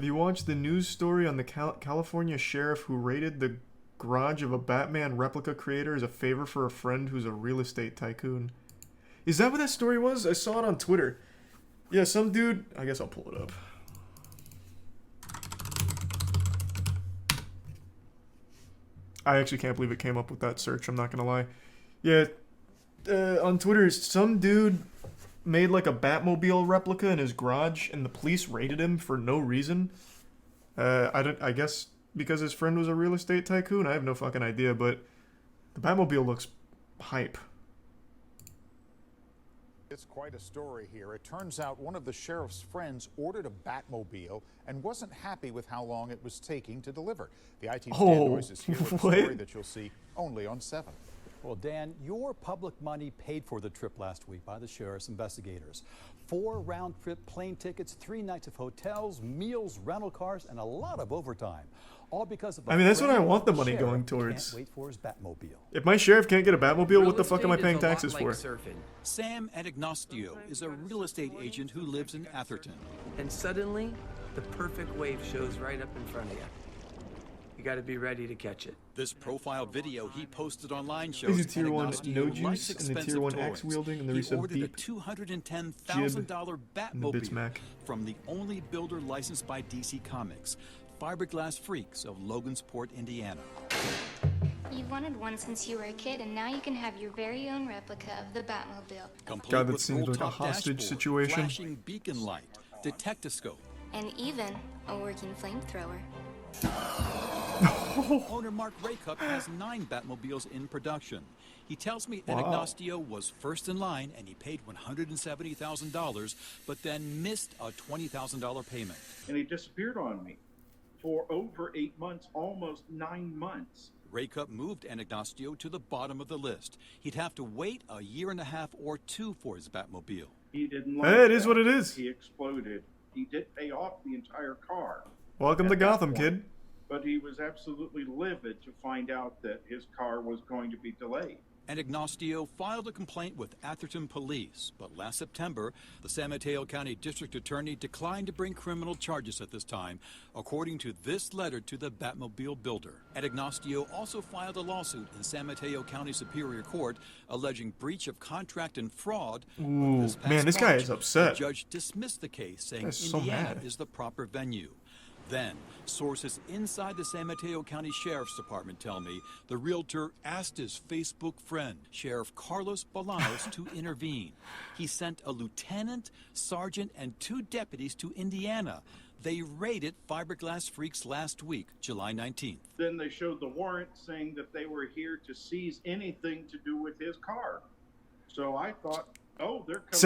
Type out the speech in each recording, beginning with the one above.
Have you watched the news story on the California sheriff who raided the garage of a Batman replica creator as a favor for a friend who's a real estate tycoon? Is that what that story was? I saw it on Twitter. Yeah, some dude... I guess I'll pull it up. I actually can't believe it came up with that search, I'm not gonna lie. Yeah, on Twitter, some dude made like a Batmobile replica in his garage, and the police raided him for no reason. I guess because his friend was a real estate tycoon? I have no fucking idea, but the Batmobile looks hype. It's quite a story here. It turns out one of the sheriff's friends ordered a Batmobile and wasn't happy with how long it was taking to deliver. The IT noise is here with a story that you'll see only on 7. Well, Dan, your public money paid for the trip last week by the sheriff's investigators. 4 round-trip plane tickets, 3 nights of hotels, meals, rental cars, and a lot of overtime. All because of I mean, that's what I want the money going towards. Can't wait for his Batmobile. If my sheriff can't get a Batmobile, what the fuck am I paying taxes for? Sam Anagnostio is a real estate agent who lives in Atherton. And suddenly, the perfect wave shows right up in front of you. You got to be ready to catch it. This profile video he posted online shows These are Tier 1 no juice and the Tier 1 axe wielding and the recent ordered a $210,000 Batmobile from the only builder licensed by DC Comics, Fiberglass Freaks of Logansport, Indiana. You've wanted one since you were a kid, and now you can have your very own replica of the Batmobile. God, that seems like a hostage situation. Flashing beacon light, detectoscope, and even a working flamethrower. Owner Mark Raycup has 9 Batmobiles in production. He tells me Anagnostio was first in line and he paid $170,000, but then missed a $20,000 payment. And he disappeared on me for over 8 months, almost 9 months. Raycup moved Anagnostio to the bottom of the list. He'd have to wait a year and a half or 2 for his Batmobile. He didn't like it is what it is. He exploded. He did pay off the entire car. Welcome to Gotham, kid. But he was absolutely livid to find out that his car was going to be delayed. Anagnostio filed a complaint with Atherton Police, but last September, the San Mateo County District Attorney declined to bring criminal charges at this time, according to this letter to the Batmobile builder. Anagnostio also filed a lawsuit in San Mateo County Superior Court alleging breach of contract and fraud. Ooh, man, this guy is upset. The judge dismissed the case, saying so Indiana mad. is the proper venue. Then, sources inside the San Mateo County Sheriff's Department tell me the realtor asked his Facebook friend, Sheriff Carlos Bolanos, to intervene. He sent a lieutenant, sergeant, and 2 deputies to Indiana. They raided Fiberglass Freaks last week, July 19th. Then they showed the warrant saying that they were here to seize anything to do with his car. So I thought, oh, they're coming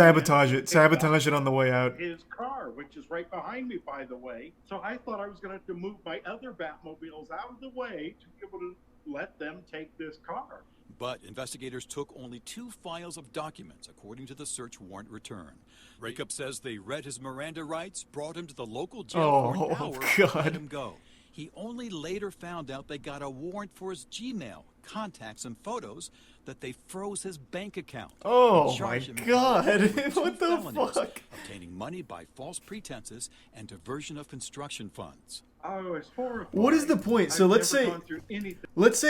sabotage it on the way out. His car, which is right behind me, by the way. So I thought I was going to have to move my other Batmobiles out of the way to be able to let them take this car. But investigators took only 2 files of documents, according to the search warrant return. Raycup says they read his Miranda rights, brought him to the local jail for an hour, and let him go. He only later found out they got a warrant for his Gmail, contacts, and photos, that they froze his bank account. Oh my God, what the fuck? Obtaining money by false pretenses and diversion of construction funds. Oh, it's horrible. What is the point? So let's say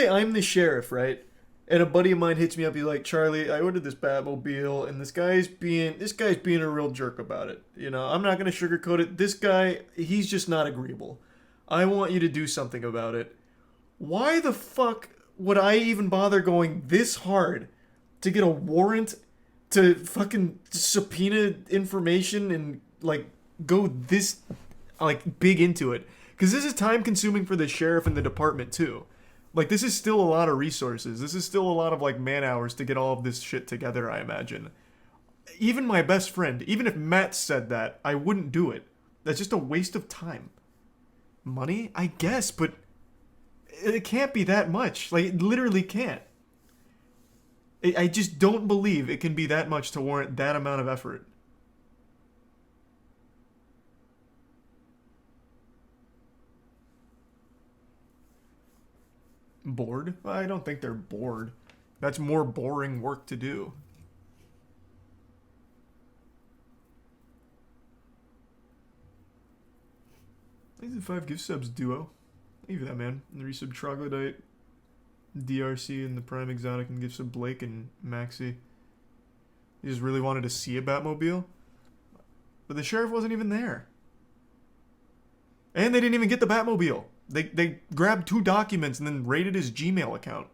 I'm the sheriff, right? And a buddy of mine hits me up, he's like, Charlie, I ordered this Batmobile, and this guy's being a real jerk about it. You know, I'm not gonna sugarcoat it. This guy, he's just not agreeable. I want you to do something about it. Why the fuck would I even bother going this hard to get a warrant to fucking subpoena information and, like, go this, like, big into it? Because this is time consuming for the sheriff and the department, too. Like, this is still a lot of resources. This is still a lot of, like, man hours to get all of this shit together, I imagine. Even my best friend, even if Matt said that, I wouldn't do it. That's just a waste of time. Money? I guess, but it can't be that much. Like, it literally can't. I just don't believe it can be that much to warrant that amount of effort. Bored? I don't think they're bored. That's more boring work to do. Thanks for 5 gift subs, Duo. Thank you for that, man. And the resub Troglodyte, DRC, and the Prime Exotic, and gift sub Blake and Maxi. He just really wanted to see a Batmobile. But the sheriff wasn't even there. And they didn't even get the Batmobile. They grabbed 2 documents and then raided his Gmail account.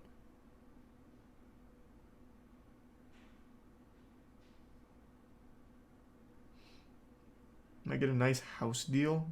Can I get a nice house deal?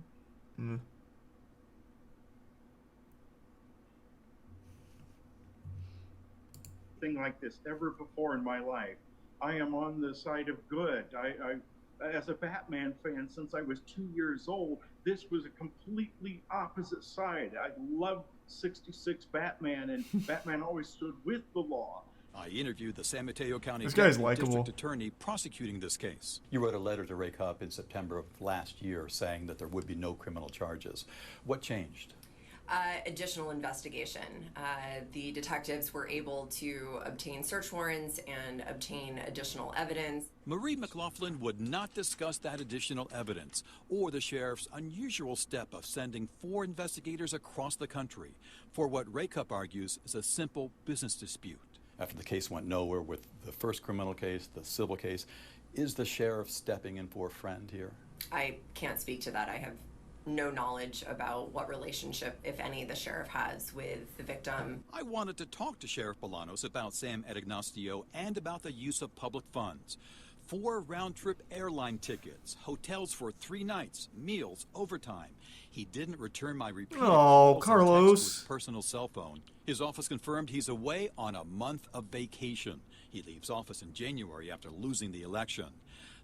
Thing like this ever before in my life. I am on the side of good. I as a Batman fan since I was 2 years old, this was a completely opposite side. I loved 66 Batman, and Batman always stood with the law. I interviewed the San Mateo County District Attorney prosecuting this case. You wrote a letter to Ray Cup in September of last year saying that there would be no criminal charges. What changed? Additional investigation. The detectives were able to obtain search warrants and obtain additional evidence. Marie McLaughlin would not discuss that additional evidence or the sheriff's unusual step of sending 4 investigators across the country for what Ray Cup argues is a simple business dispute. After the case went nowhere with the first criminal case, the civil case, is the sheriff stepping in for a friend here? I can't speak to that. I have no knowledge about what relationship, if any, the sheriff has with the victim. I wanted to talk to Sheriff Bolanos about Sam Adignastio and about the use of public funds. 4 round-trip airline tickets, hotels for 3 nights, meals, overtime. He didn't return my repeated calls and texts to his personal cell phone. His office confirmed he's away on a month of vacation. He leaves office in January after losing the election.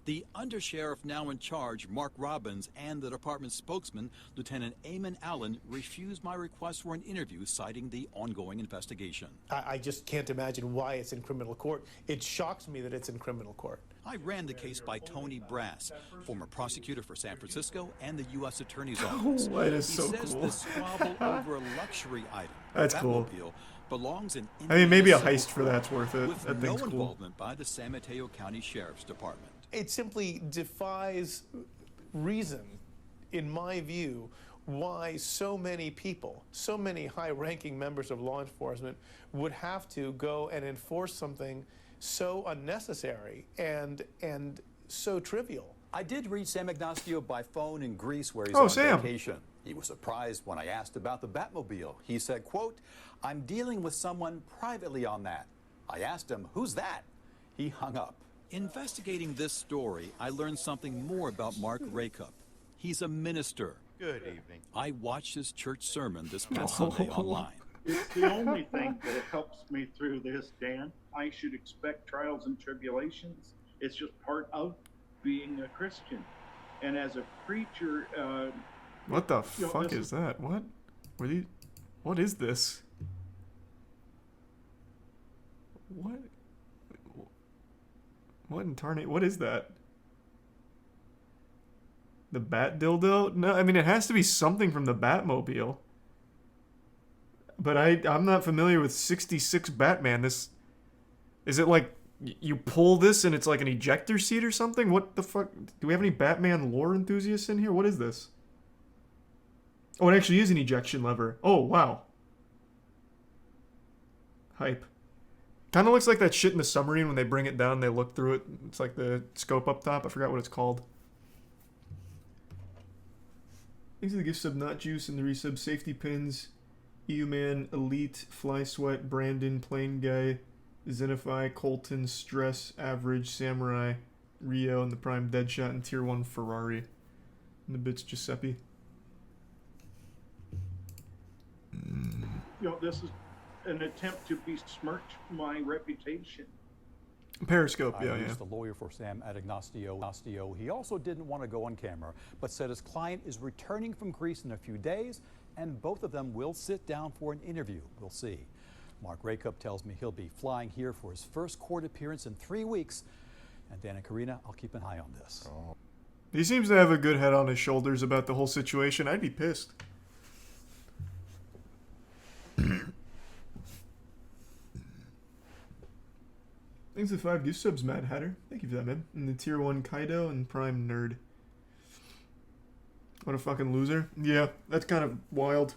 The undersheriff now in charge, Mark Robbins, and the department spokesman, Lieutenant Eamon Allen, refused my request for an interview, citing the ongoing investigation. I just can't imagine why it's in criminal court. It shocks me that it's in criminal court. I ran the case by Tony Brass, former prosecutor for San Francisco and the U.S. Attorney's Office. That is so he says cool. the squabble over a luxury item, That's cool. belongs in I mean, maybe a Indiana heist for that's worth it. with That no thing's cool. involvement by the San Mateo County Sheriff's Department. It simply defies reason, in my view, why so many people, so many high-ranking members of law enforcement would have to go and enforce something so unnecessary and so trivial. I did reach Sam Adignastio by phone in Greece where he's Oh, on Sam. vacation. He was surprised when I asked about the Batmobile. He said, quote, "I'm dealing with someone privately on that." I asked him, "Who's that?" He hung up. Investigating this story, I learned something more about Mark Raycup. He's a minister. Good evening. I watched his church sermon this past Sunday online. It's the only thing that helps me through this, Dan. I should expect trials and tribulations. It's just part of being a Christian. And as a preacher, What the fuck is that? What? Were these? What is this? What? What in tarnate? What is that? The Bat dildo? No, I mean it has to be something from the Batmobile. But I'm not familiar with 66 Batman. This is it like you pull this and it's like an ejector seat or something? What the fuck? Do we have any Batman lore enthusiasts in here? What is this? Oh, it actually is an ejection lever. Oh, wow. Hype. Kind of looks like that shit in the submarine when they bring it down, they look through it. It's like the scope up top. I forgot what it's called. These are the gift sub Not Juice and the resub Safety Pins. EU Man, Elite, Fly Sweat, Brandon, Plain Guy, Zenify, Colton, Stress, Average, Samurai, Rio, and the Prime Deadshot, and Tier 1 Ferrari. And the bits Giuseppe. this is an attempt to besmirch my reputation. Periscope, I yeah. used the lawyer for Sam Adignastio. He also didn't want to go on camera, but said his client is returning from Greece in a few days, and both of them will sit down for an interview. We'll see. Mark Raycup tells me he'll be flying here for his first court appearance in 3 weeks. And Dan and Karina, I'll keep an eye on this. He seems to have a good head on his shoulders about the whole situation. I'd be pissed. Thanks for 5 gift subs, Mad Hatter. Thank you for that, man. And the Tier 1 Kaido and Prime Nerd. What a fucking loser. Yeah, that's kind of wild.